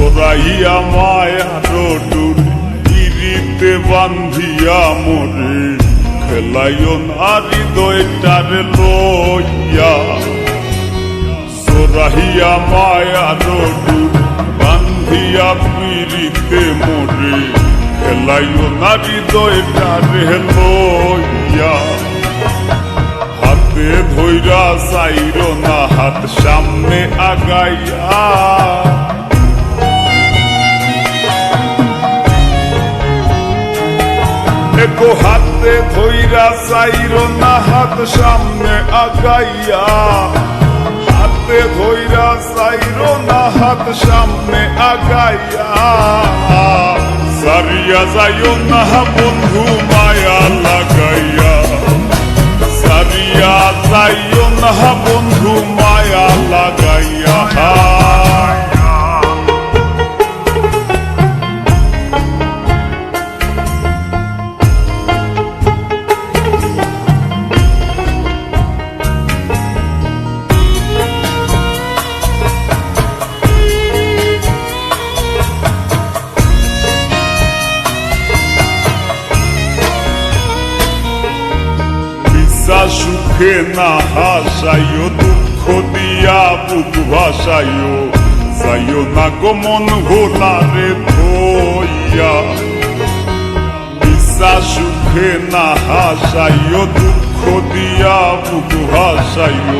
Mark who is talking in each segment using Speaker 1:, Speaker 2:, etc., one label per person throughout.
Speaker 1: জড়াইয়া মায়ার ডোর ইরিতে বান্ধিয়া মোরে খেলাইও না হৃদয়টারে লইয়া জড়াইয়া মায়ার ডোর বান্ধিয়া পিরিতে মোরে খেলাইও না হৃদয়টারে লইয়া হাতে ধইরা চাইরো না হাত সামনে আগাইয়া একো হাতে ধইরা চাইরো না হাত সামনে আগাইয়া হাতে ধইরা চাইরো না হাত সামনে আগাইয়া সারিয়া যাইও না বন্ধু মায়া লাগাইয়া সারিয়া যাইও না বন্ধু মায়া লাগাইয়া সুখে না হাসাইও দুঃখ দিয়া বুক ভাসাইও যাইও না গো মন ভোলারে ধইয়া বিশ্বাস সুখে না হাসাইও দুঃখ দিয়া বুক ভাসাইও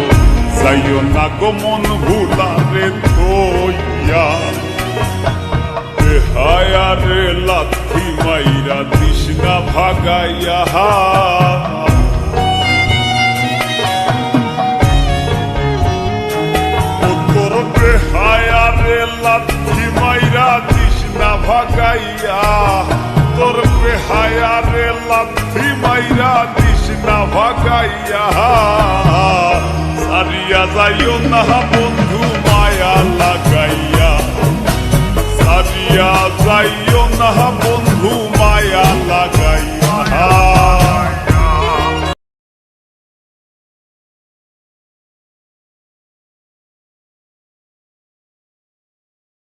Speaker 1: যাইও না গো মন ভোলারে ধইয়া বেহায়ারে লাথি মাইরা তৃষ্ণা ভাগাইয়া হায়ারে লাথি মাইরা তৃষ্ণা ভাগাইয়া তোর হায়ারে লাথি মাইরা তৃষ্ণা ভাগাইয়া সারিয়া যাইও না বন্ধু।